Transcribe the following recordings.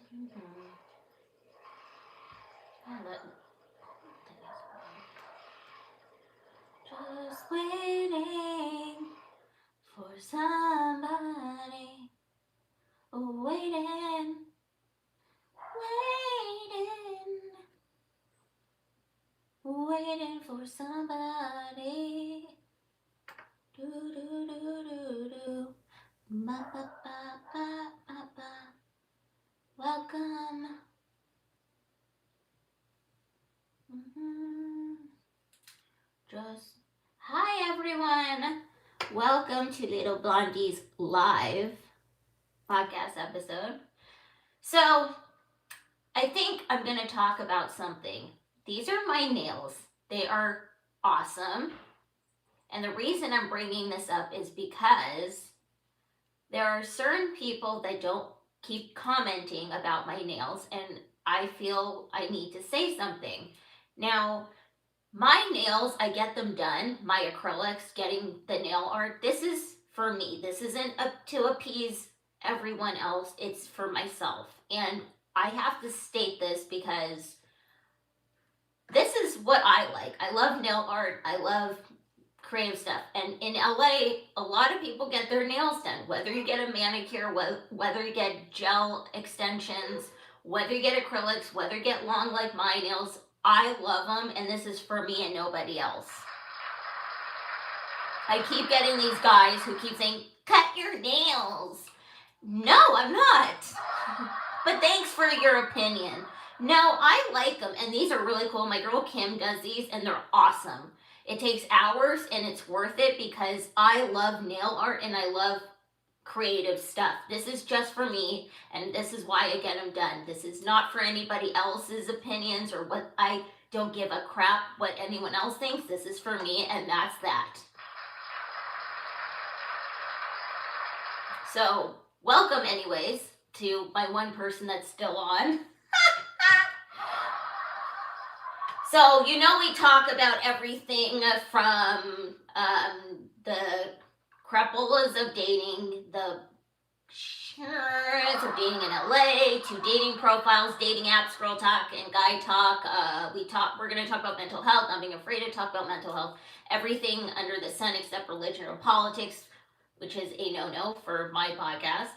Just waiting for somebody. Waiting, waiting for somebody. Do do do do do. Ba ba ba ba ba ba. Welcome. Just hi everyone. Welcome to Little Blondie's live podcast episode. So, I think I'm going to talk about something. These are my nails. They are awesome. And the reason I'm bringing this up is because there are certain people that don't keep commenting about my nails, and I feel I need to say something. Now, my nails, I get them done, my acrylics, getting the nail art, this is for me. This isn't to appease everyone else, it's for myself. And I have to state this because this is what I like. I love nail art, I love creative stuff. And in LA, a lot of people get their nails done, whether you get a manicure, whether you get gel extensions, whether you get acrylics, whether you get long like my nails. I love them, and this is for me and nobody else. I keep getting these guys who keep saying, cut your nails. No, I'm not. But thanks for your opinion. No, I like them, and these are really cool. My girl Kim does these, and they're awesome. It takes hours, and it's worth it because I love nail art, and I love creative stuff. This is just for me, and this is why I get them done. This is not for anybody else's opinions or what. I don't give a crap what anyone else thinks. This is for me, and that's that. So, welcome anyways to my one person that's still on. So, you know, we talk about everything from the crapolas of dating, the of dating in LA, to dating profiles, dating apps, girl talk, and guy talk. We're going to talk about mental health, not being afraid to talk about mental health, everything under the sun except religion or politics, which is a no-no for my podcast.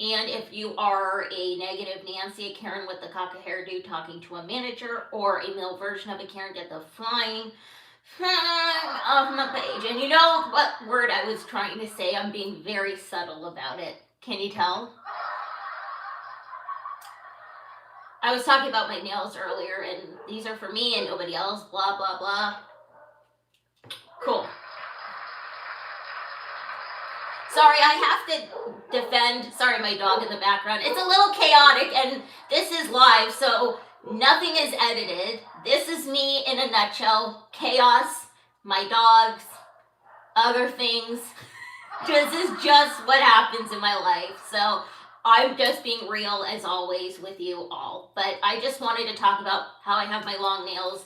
And if you are a negative Nancy, a Karen with the cock hairdo talking to a manager, or a male version of a Karen, get the flying off my page. And you know what word I was trying to say? I'm being very subtle about it. Can you tell? I was talking about my nails earlier, and these are for me and nobody else, blah, blah, blah. Cool. Sorry, I have to defend, sorry, my dog in the background. It's a little chaotic, and this is live, so nothing is edited. This is me in a nutshell. Chaos, my dogs, other things. This is just what happens in my life. So I'm just being real as always with you all. But I just wanted to talk about how I have my long nails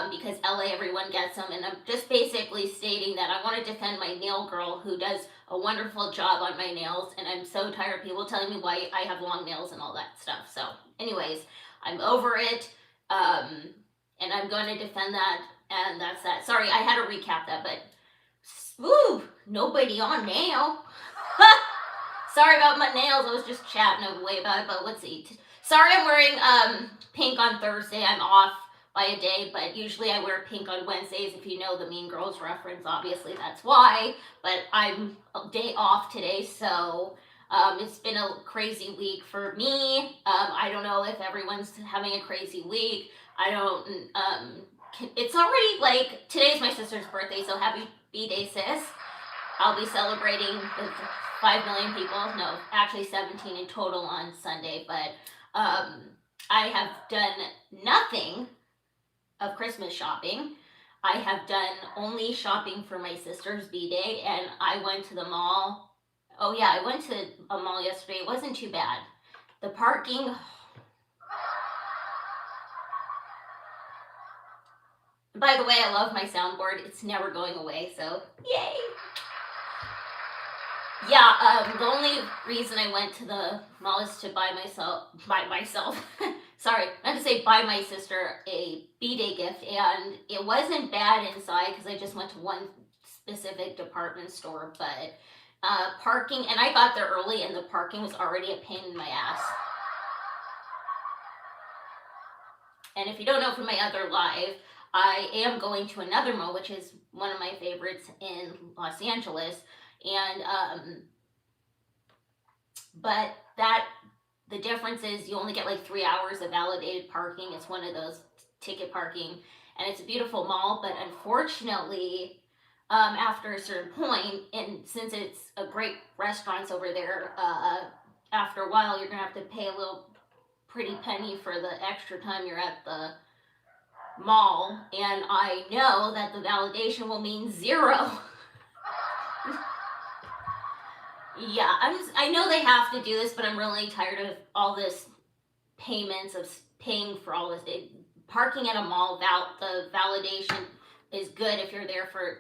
because LA, everyone gets them. And I'm just basically stating that I want to defend my nail girl who does a wonderful job on my nails. And I'm so tired of people telling me why I have long nails and all that stuff. So anyways, I'm over it. And I'm going to defend that. And that's that. Sorry, I had to recap that, but woo, nobody on now. Sorry about my nails. I was just chatting away about it, but let's see. Sorry I'm wearing pink on Thursday. I'm off by a day, but usually I wear pink on Wednesdays. If you know the Mean Girls reference, obviously that's why. But I'm a day off today, so it's been a crazy week for me. I don't know if everyone's having a crazy week. I don't, it's already like, today's my sister's birthday, so happy B-Day, sis. I'll be celebrating with 5 million people. No, actually 17 in total on Sunday, but I have done nothing of Christmas shopping. I have done only shopping for my sister's B-Day, and I went to the mall. Oh yeah, I went to a mall yesterday. It wasn't too bad. The parking... By the way, I love my soundboard. It's never going away, so yay! Yeah, the only reason I went to the mall is to buy myself, sorry, not to say buy my sister a B-Day gift, and it wasn't bad inside because I just went to one specific department store, but parking, and I got there early and the parking was already a pain in my ass. And if you don't know from my other live, I am going to another mall, which is one of my favorites in Los Angeles, and but that the difference is you only get like 3 hours of validated parking. It's one of those ticket parking, and it's a beautiful mall. But unfortunately, after a certain point, and since it's a great restaurants over there, after a while you're gonna have to pay a little pretty penny for the extra time you're at the mall, and I know that the validation will mean zero. Yeah, I know they have to do this, but I'm really tired of all this payments of paying for all this. Parking at a mall, the validation is good if you're there for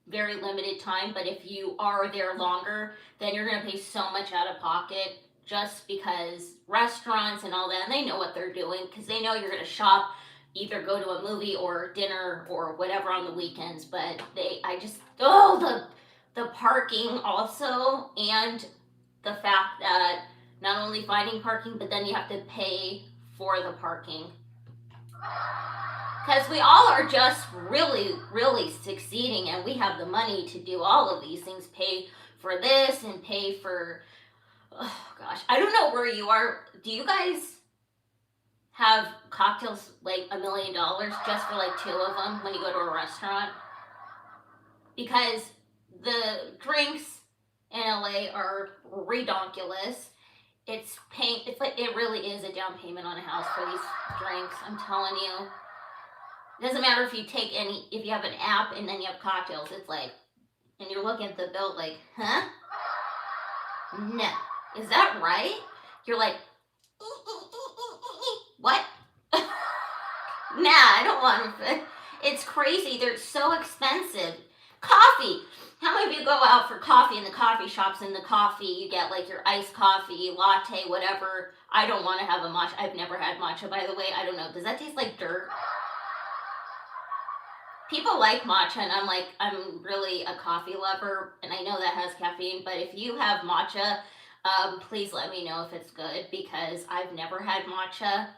very limited time, but if you are there longer, then you're gonna pay so much out of pocket just because restaurants and all that, and they know what they're doing because they know you're gonna shop, either go to a movie or dinner or whatever on the weekends. But the parking also, and the fact that not only finding parking, but then you have to pay for the parking. Because we all are just really, really succeeding, and we have the money to do all of these things, pay for this and pay for, oh gosh, I don't know where you are. Do you guys have cocktails like $1 million just for like 2 of them when you go to a restaurant? Because the drinks in LA are redonkulous. It's like it really is a down payment on a house for these drinks. I'm telling you. It doesn't matter if if you have an app and then you have cocktails. It's like, and you're looking at the bill like, huh? No, is that right? You're like, what? Nah, I don't want to. It's crazy. They're so expensive. Coffee. How many of you go out for coffee in the coffee shops? In the coffee, you get like your iced coffee, latte, whatever. I don't want to have a matcha. I've never had matcha, by the way. I don't know. Does that taste like dirt? People like matcha, and I'm really a coffee lover, and I know that has caffeine, but if you have matcha, please let me know if it's good, because I've never had matcha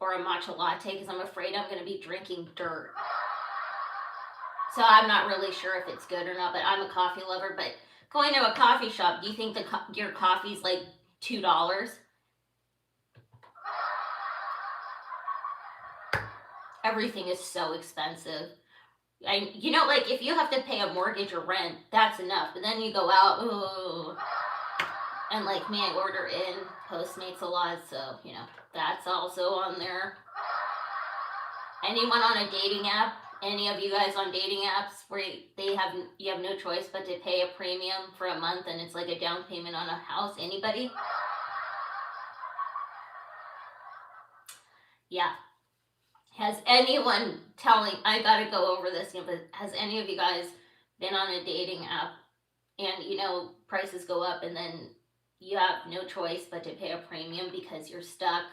or a matcha latte because I'm afraid I'm going to be drinking dirt. So I'm not really sure if it's good or not, but I'm a coffee lover. But going to a coffee shop, do you think your coffee's like $2? Everything is so expensive. Like if you have to pay a mortgage or rent, that's enough. But then you go out, ooh, and like me, I order in Postmates a lot, so that's also on there. Anyone on a dating app? Any of you guys on dating apps where you have no choice but to pay a premium for a month and it's like a down payment on a house? Anybody? Yeah. Has anyone I gotta go over this, but has any of you guys been on a dating app and prices go up and then you have no choice but to pay a premium because you're stuck,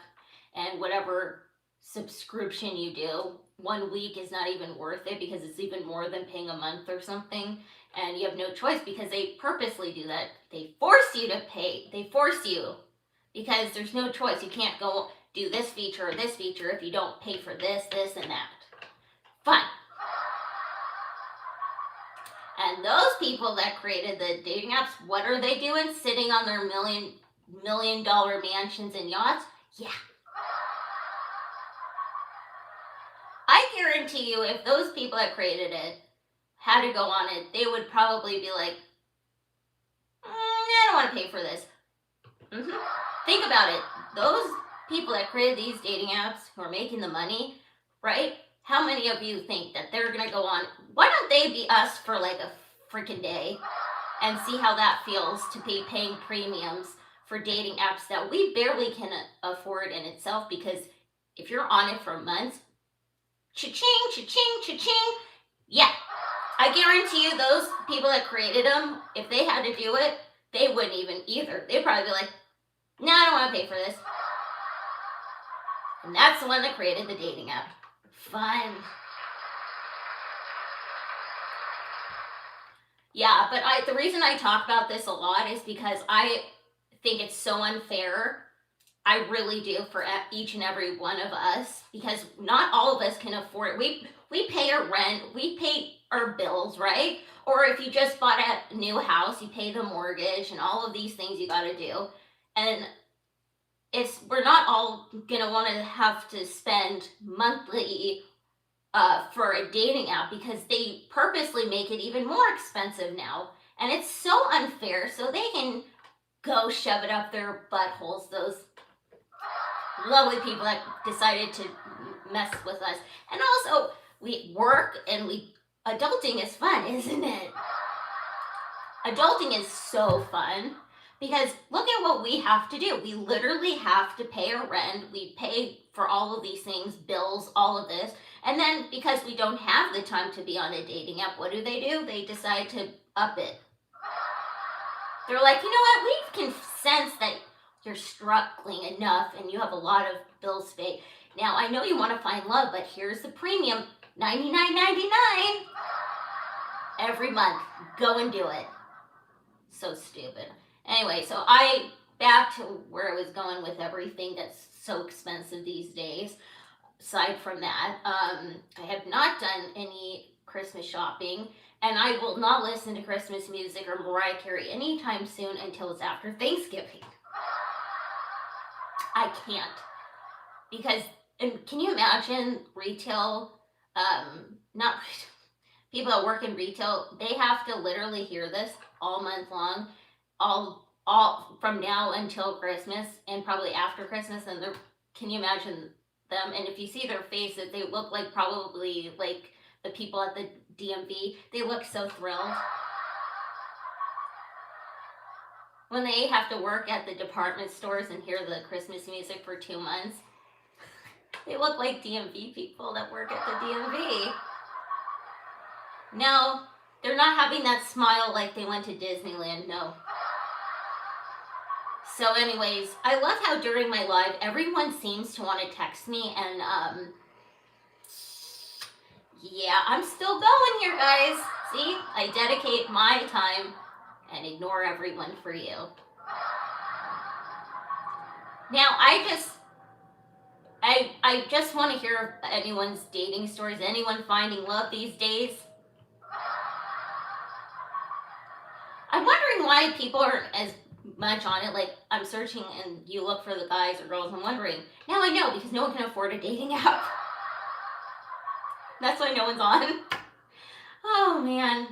and whatever subscription you do, 1 week is not even worth it because it's even more than paying a month or something, and you have no choice because they purposely do that. They force you to pay. They force you because there's no choice. You can't go do this feature or this feature if you don't pay for this, this, and that. Fine. And those people that created the dating apps, what are they doing? Sitting on their million dollar mansions and yachts? Yeah. I guarantee you, if those people that created it had to go on it, they would probably be like, I don't want to pay for this. Think about it. Those people that created these dating apps who are making the money, right? How many of you think that they're going to go on? Why don't they be us for like a freaking day and see how that feels to be paying premiums for dating apps that we barely can afford in itself? Because if you're on it for months, cha-ching, cha-ching, cha-ching. Yeah, I guarantee you those people that created them, if they had to do it, they wouldn't even either. They'd probably be like, no, I don't want to pay for this. And that's the one that created the dating app. Fun. Yeah, but the reason I talk about this a lot is because I think it's so unfair. I really do, for each and every one of us, because not all of us can afford it. We pay our rent, we pay our bills, right? Or if you just bought a new house, you pay the mortgage and all of these things you got to do. And we're not all gonna want to have to spend monthly for a dating app, because they purposely make it even more expensive now, and it's so unfair. So they can go shove it up their buttholes, those lovely people that decided to mess with us. And also, we work and adulting is fun, isn't it? Adulting is so fun. Because look at what we have to do. We literally have to pay our rent. We pay for all of these things, bills, all of this. And then because we don't have the time to be on a dating app, what do? They decide to up it. They're like, you know what? We can sense that you're struggling enough and you have a lot of bills to pay. Now, I know you want to find love, but here's the premium, $99.99 every month. Go and do it. So stupid. Anyway, so back to where I was going with everything that's so expensive these days. Aside from that, I have not done any Christmas shopping, and I will not listen to Christmas music or Mariah Carey anytime soon until it's after Thanksgiving. I can't. Because, and can you imagine retail, not people that work in retail, they have to literally hear this all month long, all from now until Christmas, and probably after Christmas, and can you imagine them? And if you see their faces, they look like probably like the people at the DMV. They look so thrilled. When they have to work at the department stores and hear the Christmas music for 2 months, they look like DMV people that work at the DMV. No, they're not having that smile like they went to Disneyland, no. So anyways, I love how during my live, everyone seems to want to text me, and yeah, I'm still going here, guys. See, I dedicate my time and ignore everyone for you. Now, I just want to hear anyone's dating stories, anyone finding love these days. I'm wondering why people aren't as much on it. Like, I'm searching and you look for the guys or girls. I'm wondering. Now I know, because no one can afford a dating app. That's why no one's on. Oh, man.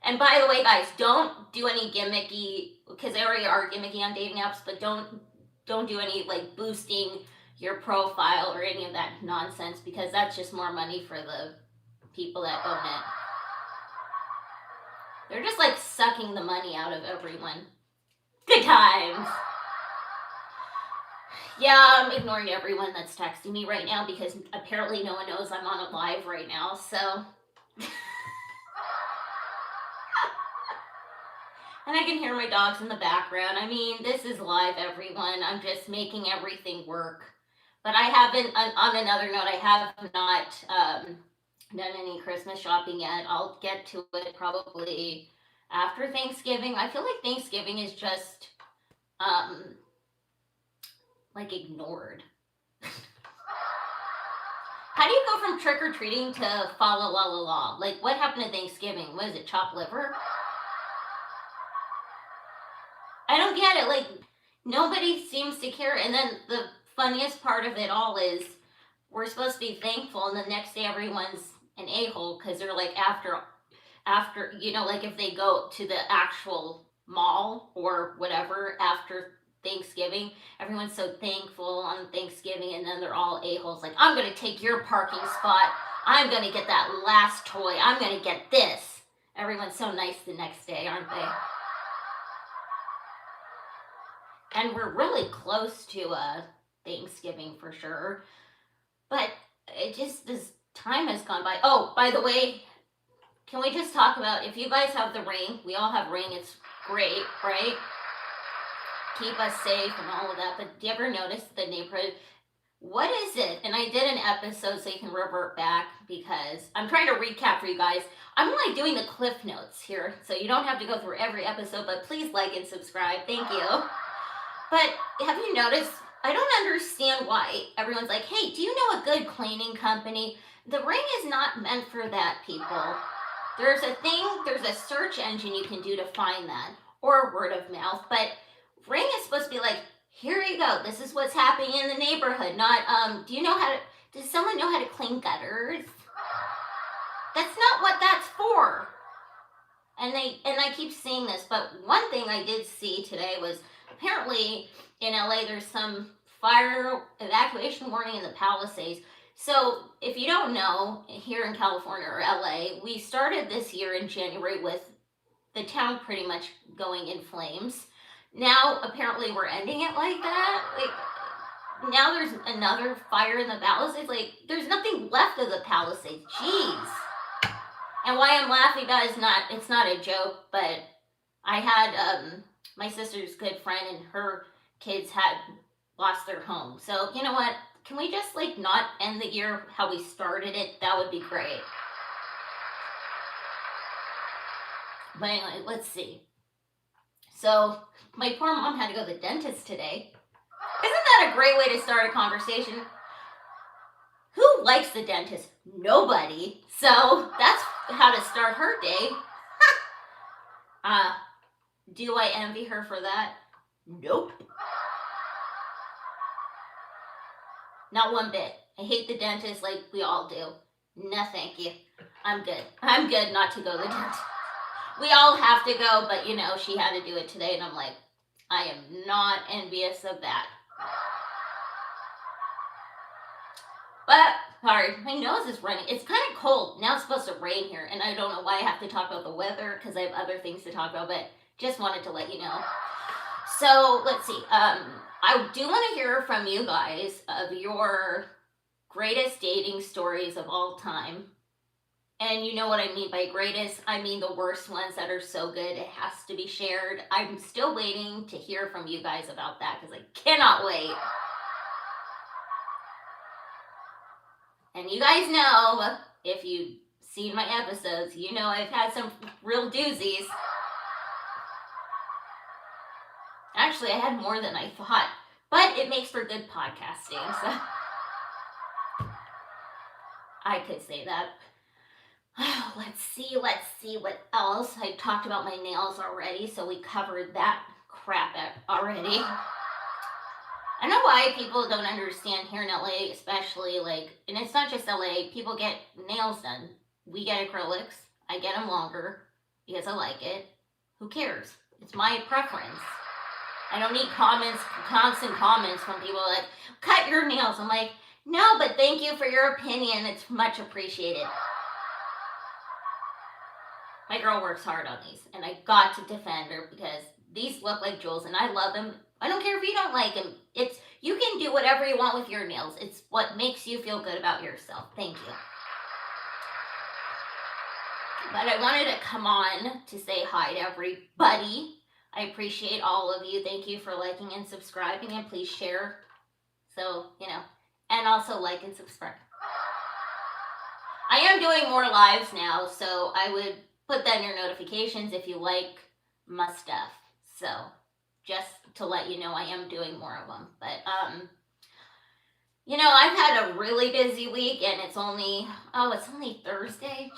And by the way, guys, don't do any gimmicky, because they already are gimmicky on dating apps, but don't do any, like, boosting your profile or any of that nonsense, because that's just more money for the people that own it. They're just, like, sucking the money out of everyone. Good times. Yeah, I'm ignoring everyone that's texting me right now, because apparently no one knows I'm on a live right now, so. And I can hear my dogs in the background. I mean, this is live, everyone. I'm just making everything work. But I haven't, on another note, I have not done any Christmas shopping yet. I'll get to it probably after Thanksgiving. I feel like Thanksgiving is just, like, ignored. How do you go from trick-or-treating to fa la la la la? Like, what happened to Thanksgiving? What is it, chopped liver? I don't get it. Like, nobody seems to care. And then the funniest part of it all is we're supposed to be thankful, and the next day everyone's an a-hole, because they're like, after, you know, like if they go to the actual mall or whatever after Thanksgiving, everyone's so thankful on Thanksgiving, and then they're all a-holes. Like, I'm going to take your parking spot. I'm going to get that last toy. I'm going to get this. Everyone's so nice the next day, aren't they? And we're really close to Thanksgiving for sure. But it just, this time has gone by. Oh, by the way, can we just talk about, if you guys have the ring, we all have ring, it's great, right? keep us safe and all of that. But do you ever notice the neighborhood? What is it? And I did an episode so you can revert back because I'm trying to recap for you guys. I'm like doing the cliff notes here, so you don't have to go through every episode, but please like and subscribe. Thank you. But have you noticed? I don't understand why everyone's like, hey, do you know a good cleaning company? The Ring is not meant for that, people. There's a search engine you can do to find that, or word of mouth, but Ring is supposed to be like, here you go, this is what's happening in the neighborhood, not, does someone know how to clean gutters? That's not what that's for. And I keep seeing this, but one thing I did see today was apparently in LA there's some fire evacuation warning in the Palisades. So if you don't know, here in California or LA, we started this year in January with the town pretty much going in flames. Now apparently we're ending it like that. Like now there's another fire in the Palisades. Like there's nothing left of the Palisades. Jeez. And why I'm laughing about it is it's not a joke, but I had my sister's good friend and her kids had lost their home. So you know what? Can we just like not end the year how we started it? That would be great. But anyway, let's see. So my poor mom had to go to the dentist today. Isn't that a great way to start a conversation? Who likes the dentist? Nobody. So that's how to start her day. Do I envy her for that? Nope. Not one bit. I hate the dentist like we all do. No, thank you. I'm good. I'm good not to go to the dentist. We all have to go, but you know, she had to do it today, and I'm like, I am not envious of that. But, sorry, my nose is running. It's kind of cold. Now it's supposed to rain here, and I don't know why I have to talk about the weather, because I have other things to talk about, but just wanted to let you know. So, let's see. I do want to hear from you guys of your greatest dating stories of all time. And you know what I mean by greatest? I mean the worst ones that are so good it has to be shared. I'm still waiting to hear from you guys about that because I cannot wait. And you guys know, if you've seen my episodes, you know I've had some real doozies. Actually, I had more than I thought. But it makes for good podcasting, so I could say that. Let's see what else. I talked about my nails already, so we covered that crap already. I know why people don't understand here in LA, especially and it's not just LA, people get nails done. We get acrylics. I get them longer because I like it. Who cares? It's my preference. I don't need constant comments from people like, cut your nails. I'm like, no, but thank you for your opinion. It's much appreciated. My girl works hard on these, and I got to defend her because these look like jewels, and I love them. I don't care if you don't like them. You can do whatever you want with your nails. It's what makes you feel good about yourself. Thank you. But I wanted to come on to say hi to everybody. I appreciate all of you. Thank you for liking and subscribing, and please share. So, and also like and subscribe. I am doing more lives now, so I would put that in your notifications if you like my stuff. So, just to let you know, I am doing more of them. But, I've had a really busy week, and it's only Thursday.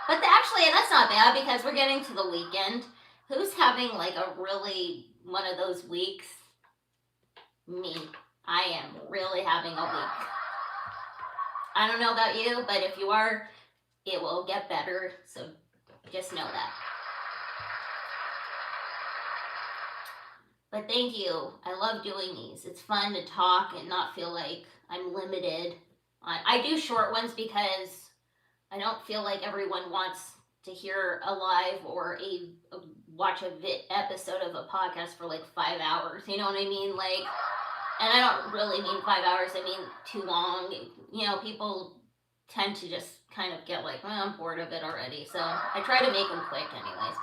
But actually, that's not bad because we're getting to the weekend. Who's having one of those weeks? Me. I am really having a week. I don't know about you, but if you are, it will get better. So just know that. But thank you. I love doing these. It's fun to talk and not feel like I'm limited. I do short ones because I don't feel like everyone wants to hear a live or watch a episode of a podcast for 5 hours. You know what I mean? And I don't really mean 5 hours. I mean too long. People tend to just kind of get I'm bored of it already. So I try to make them quick anyways,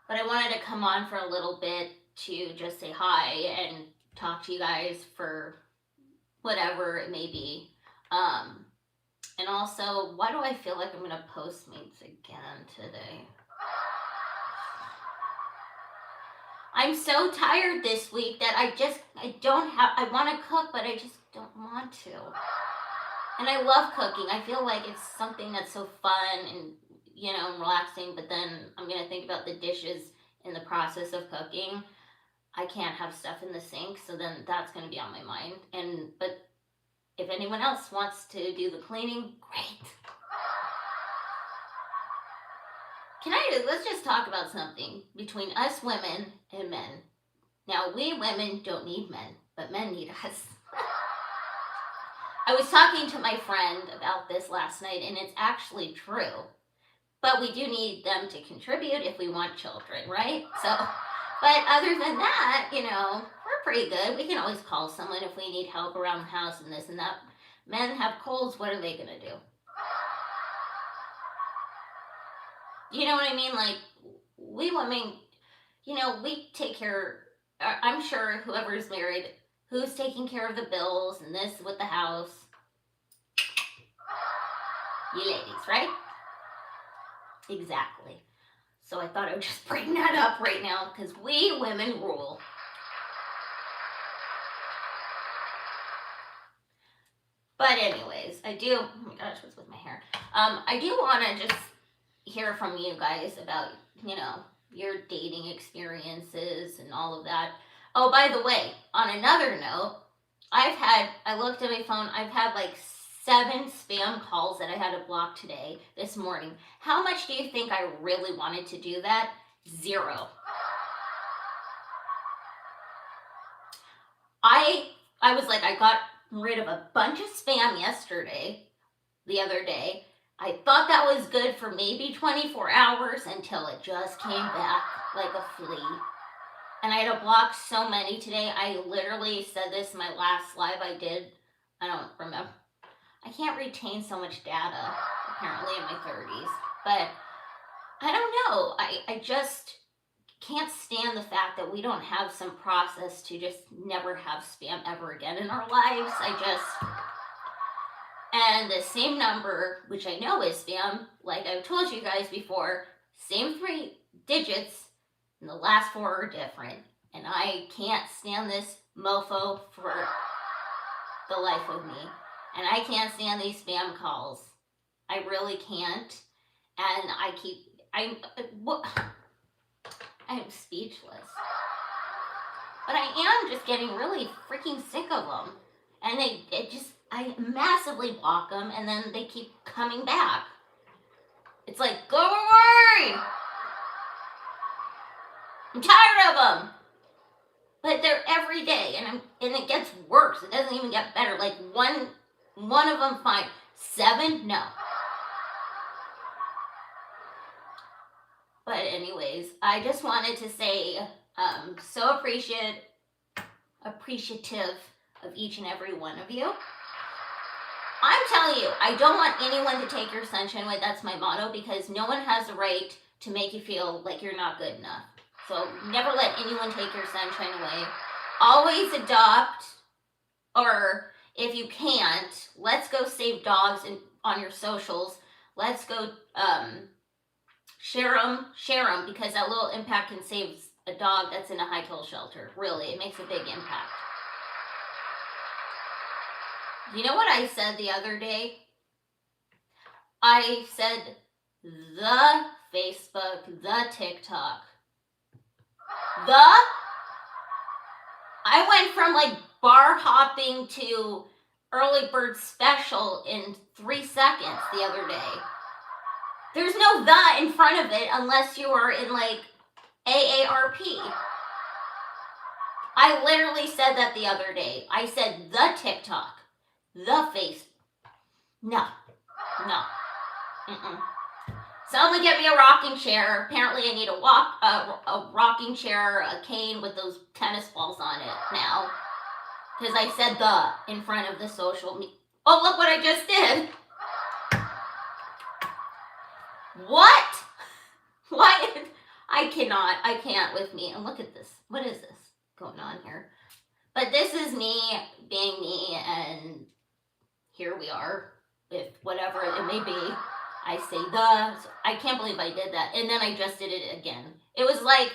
but I wanted to come on for a little bit to just say hi and talk to you guys for whatever it may be. And also, why do I feel like I'm gonna Postmates again today? I'm so tired this week that I want to cook, but I just don't want to. And I love cooking. I feel like it's something that's so fun and, relaxing, but then I'm going to think about the dishes in the process of cooking. I can't have stuff in the sink, so then that's going to be on my mind. But if anyone else wants to do the cleaning, great. Let's just talk about something between us women and men. Now, we women don't need men, but men need us. I was talking to my friend about this last night, and it's actually true. But we do need them to contribute if we want children, right? But other than that, we're pretty good. We can always call someone if we need help around the house and this and that. Men have colds, what are they going to do? You know what I mean? Like, we women, we take care, I'm sure whoever's married, who's taking care of the bills and this with the house? You ladies, right? Exactly. So I thought I would just bring that up right now because we women rule. But anyways, oh my gosh, what's with my hair? I do want to just hear from you guys about, your dating experiences and all of that. Oh, by the way, on another note, I looked at my phone, I've had like 7 spam calls that I had to block today, this morning. How much do you think I really wanted to do that? 0. I was like, I got rid of a bunch of spam the other day. I thought that was good for maybe 24 hours until it just came back like a flea. And I had to block so many today. I literally said this in my last live I did. I don't remember. I can't retain so much data, apparently, in my 30s. But I don't know. I just can't stand the fact that we don't have some process to just never have spam ever again in our lives. And the same number, which I know is spam, like I've told you guys before, same 3 digits, and the last 4 are different. And I can't stand this mofo for the life of me. And I can't stand these spam calls. I really can't. And I'm speechless. But I am just getting really freaking sick of them. And I massively block them, and then they keep coming back. It's like, go away! I'm tired of them! But they're every day, and it gets worse. It doesn't even get better. Like, one of them, fine. 7? No. But anyways, I just wanted to say, so appreciative of each and every one of you. I'm telling you, I don't want anyone to take your sunshine away. That's my motto, because no one has the right to make you feel like you're not good enough. So never let anyone take your sunshine away. Always adopt, or if you can't, let's go save dogs on your socials. Let's go share them, because that little impact can save a dog that's in a high-kill shelter. Really, it makes a big impact. You know what I said the other day? I said the Facebook, the TikTok, I went from like bar hopping to early bird special in 3 seconds the other day. There's no the in front of it unless you are in like AARP. I literally said that the other day. I said the TikTok. The face. No. Someone get me a rocking chair. Apparently I need a rocking chair, a cane with those tennis balls on it now. Because I said the in front of the social media. Oh, look what I just did. What? Why? I can't with me. And look at this. What is this going on here? But this is me being me, and here we are with whatever it may be. I say the. I can't believe I did that. And then I just did it again. It was like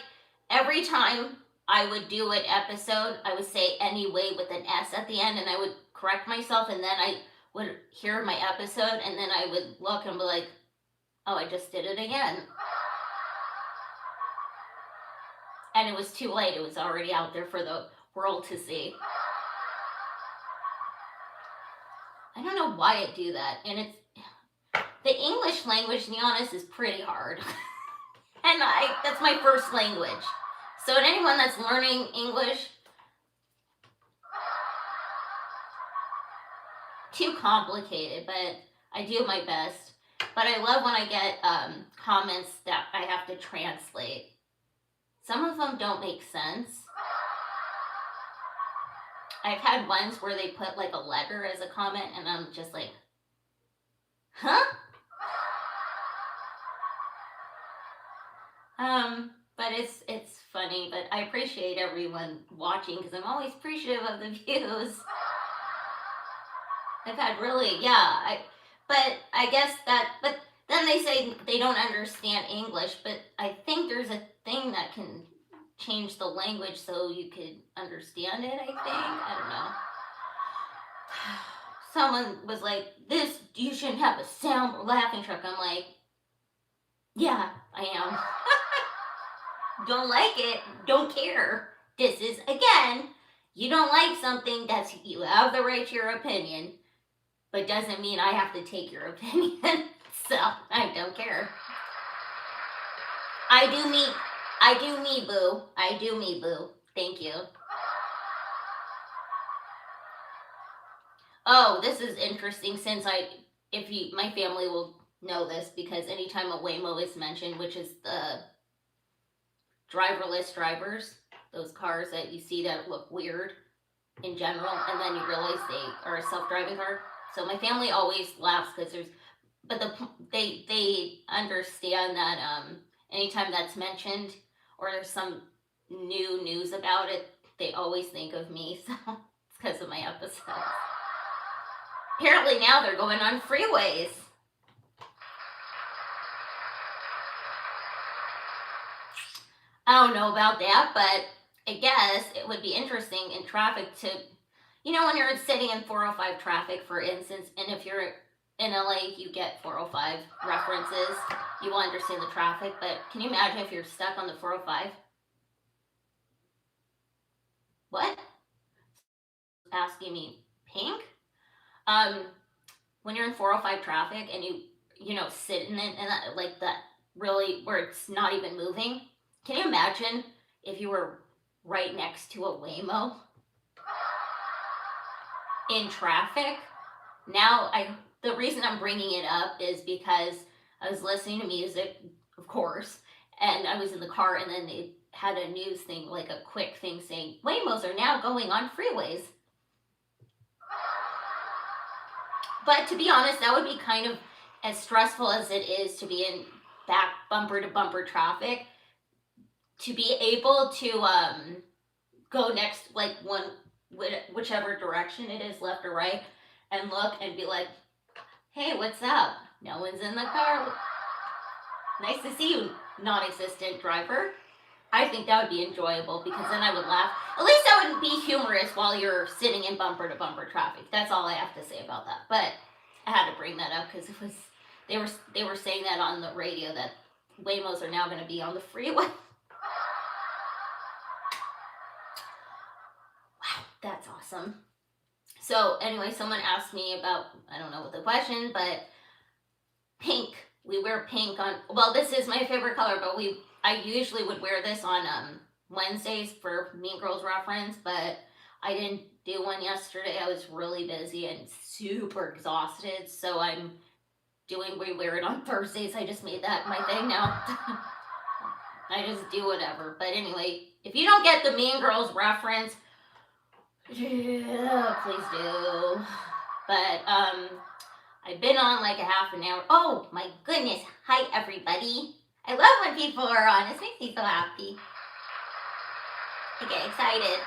every time I would do an episode, I would say anyway with an S at the end, and I would correct myself, and then I would hear my episode, and then I would look and be like, oh, I just did it again. And it was too late. It was already out there for the world to see. I don't know why I do that. And it's the English language, to be honest, is pretty hard. And that's my first language. So to anyone that's learning English, too complicated, but I do my best. But I love when I get comments that I have to translate. Some of them don't make sense. I've had ones where they put like a letter as a comment, and I'm just like, huh? But it's funny, but I appreciate everyone watching because I'm always appreciative of the views. I've had really, but I guess but then they say they don't understand English, but I think there's a thing that can change the language so you could understand it, I think. I don't know. Someone was like, you shouldn't have a sound or laughing track. I'm like, yeah, I am. Don't like it, don't care. This is, again, you don't like something, you have the right to your opinion, but doesn't mean I have to take your opinion. So, I don't care. I do me, boo. I do me, boo. Thank you. Oh, this is interesting since my family will know this because anytime a Waymo is mentioned, which is the driverless drivers, those cars that you see that look weird in general, and then you realize they are a self-driving car. So my family always laughs because they understand that anytime that's mentioned or there's some new news about it, they always think of me. So it's because of my episodes. Apparently now they're going on freeways. I don't know about that, but I guess it would be interesting in traffic to, when you're sitting in 405 traffic, for instance, and if you're in LA, you get 405 references, you will understand the traffic, but can you imagine if you're stuck on the 405? What? Asking me, Pink? When you're in 405 traffic and you sit in it and that really, where it's not even moving, can you imagine if you were right next to a Waymo in traffic? Now, the reason I'm bringing it up is because I was listening to music, of course, and I was in the car, and then they had a news thing, like a quick thing saying, Waymos are now going on freeways. But to be honest, that would be kind of as stressful as it is to be in back bumper to bumper traffic. To be able to go next, whichever direction it is, left or right, and look and be like, hey, what's up? No one's in the car. Nice to see you, non-existent driver. I think that would be enjoyable because then I would laugh. At least that would be humorous while you're sitting in bumper to bumper traffic. That's all I have to say about that. But I had to bring that up because they were saying that on the radio that Waymos are now going to be on the freeway. Wow, that's awesome. So anyway, someone asked me about, I don't know what the question, but pink. We wear pink on, well, this is my favorite color, but I usually would wear this on Wednesdays for Mean Girls reference, but I didn't do one yesterday. I was really busy and super exhausted, so we wear it on Thursdays. I just made that my thing now. I just do whatever. But anyway, if you don't get the Mean Girls reference, yeah, please do. But I've been on like a half an hour. Oh my goodness. Hi everybody. I love when people are on. This makes me so happy. I get excited.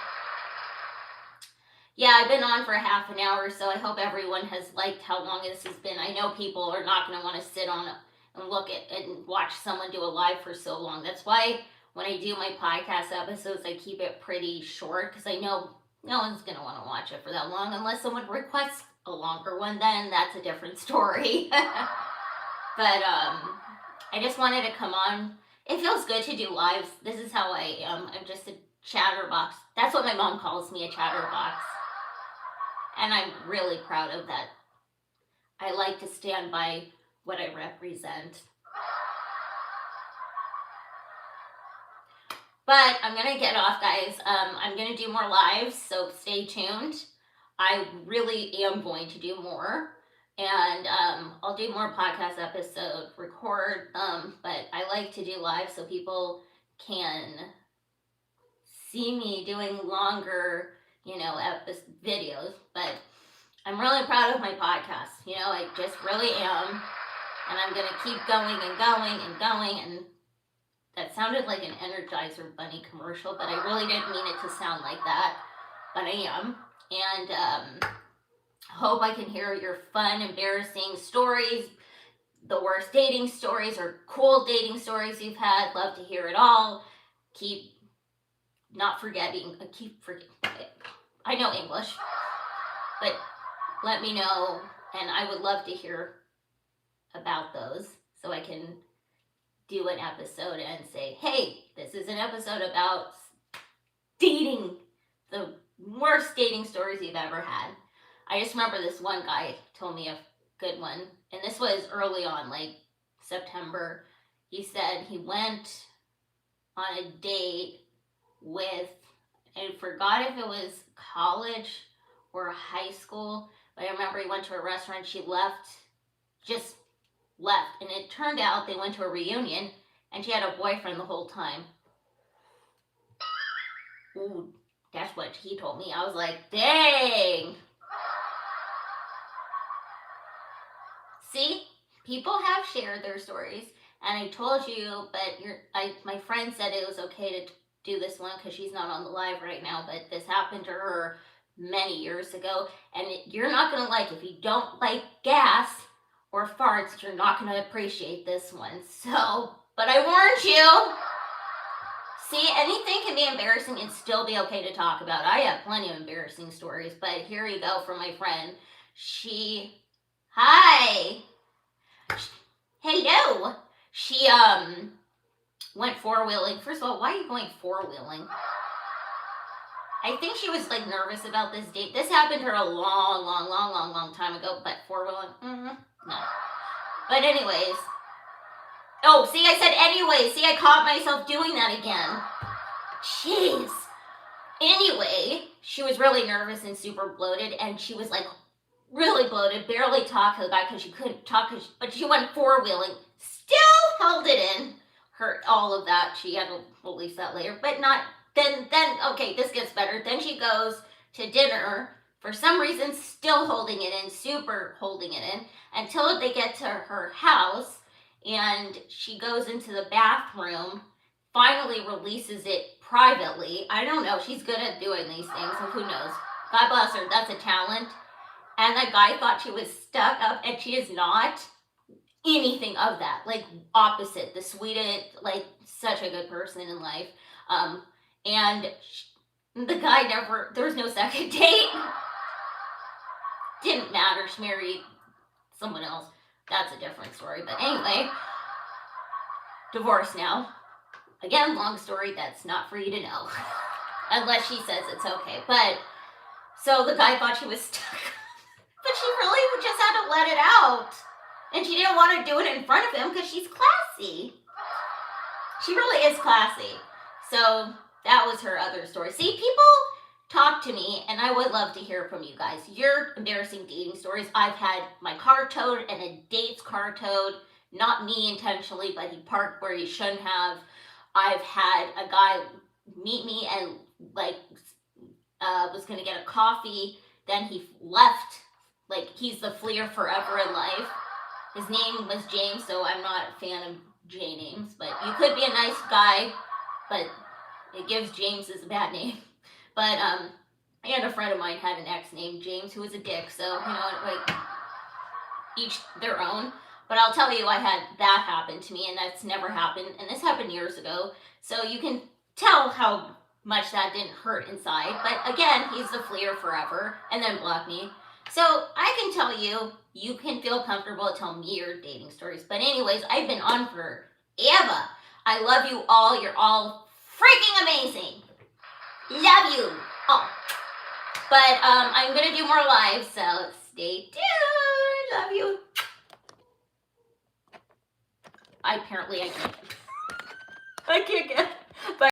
Yeah, I've been on for half an hour, so I hope everyone has liked how long this has been. I know people are not going to want to sit on and look at and watch someone do a live for so long. That's why when I do my podcast episodes, I keep it pretty short because I know no one's going to want to watch it for that long unless someone requests a longer one. Then that's a different story. But I just wanted to come on. It feels good to do lives. This is how I am. I'm just a chatterbox. That's what my mom calls me, a chatterbox. And I'm really proud of that. I like to stand by what I represent. But I'm going to get off, guys. I'm going to do more lives, so stay tuned. I really am going to do more. And I'll do more podcast episodes, record, but I like to do live so people can see me doing longer, videos. But I'm really proud of my podcast. I just really am. And I'm going to keep going and going and going. And that sounded like an Energizer Bunny commercial, but I really didn't mean it to sound like that. But I am. And hope I can hear your fun, embarrassing stories, the worst dating stories or cool dating stories you've had. Love to hear it all. Keep forgetting. I know English, but let me know, and I would love to hear about those so I can do an episode and say, hey, this is an episode about dating, the worst dating stories you've ever had. I just remember this one guy told me a good one, and this was early on, like September. He said he went on a date with, I forgot if it was college or high school, but I remember he went to a restaurant, she just left, and it turned out they went to a reunion, and she had a boyfriend the whole time. Ooh, that's what he told me. I was like, dang. See, people have shared their stories, and I told you, but my friend said it was okay to do this one because she's not on the live right now, but this happened to her many years ago, and you're not going to like, if you don't like gas or farts, you're not going to appreciate this one. So, but I warned you. See, anything can be embarrassing and still be okay to talk about. I have plenty of embarrassing stories, but here you go from my friend. Hi. Hello. She went four-wheeling. First of all, why are you going four-wheeling? I think she was like nervous about this date. This happened to her a long time ago, but four-wheeling, no. But anyways. Oh, see, I said anyways. See, I caught myself doing that again. Jeez. Anyway, she was really nervous and super bloated, and she was like really bloated, barely talked to the guy because she couldn't talk, but she went four-wheeling, still held it in, all of that. She had to release that later, but not, then, okay, this gets better. Then she goes to dinner, for some reason, still holding it in, super holding it in, until they get to her house, and she goes into the bathroom, finally releases it privately. I don't know, she's good at doing these things, so who knows. God bless her, that's a talent. And the guy thought she was stuck up, and she is not anything of that. Like, opposite. The sweetest, like, such a good person in life. And the guy there was no second date. Didn't matter. She married someone else. That's a different story. But anyway, divorced now. Again, long story. That's not for you to know. Unless she says it's okay. But, so the guy thought she was stuck. But she really just had to let it out. And she didn't want to do it in front of him because she's classy. She really is classy. So that was her other story. See, people talk to me, and I would love to hear from you guys. Your embarrassing dating stories. I've had my car towed and a date's car towed. Not me intentionally, but he parked where he shouldn't have. I've had a guy meet me and was going to get a coffee. Then he left. Like, he's the fleer forever in life. His name was James, so I'm not a fan of J names, but you could be a nice guy, but it gives James as a bad name. But and a friend of mine had an ex named James who was a dick, so like each their own. But I'll tell you, I had that happen to me, and that's never happened, and this happened years ago. So you can tell how much that didn't hurt inside. But again, he's the fleer forever, and then blocked me. So I can tell you, you can feel comfortable to tell me your dating stories. But anyways, I've been on for Eva. I love you all. You're all freaking amazing. Love you all. But I'm gonna do more live, so stay tuned. Love you. I can't get. I can't get. But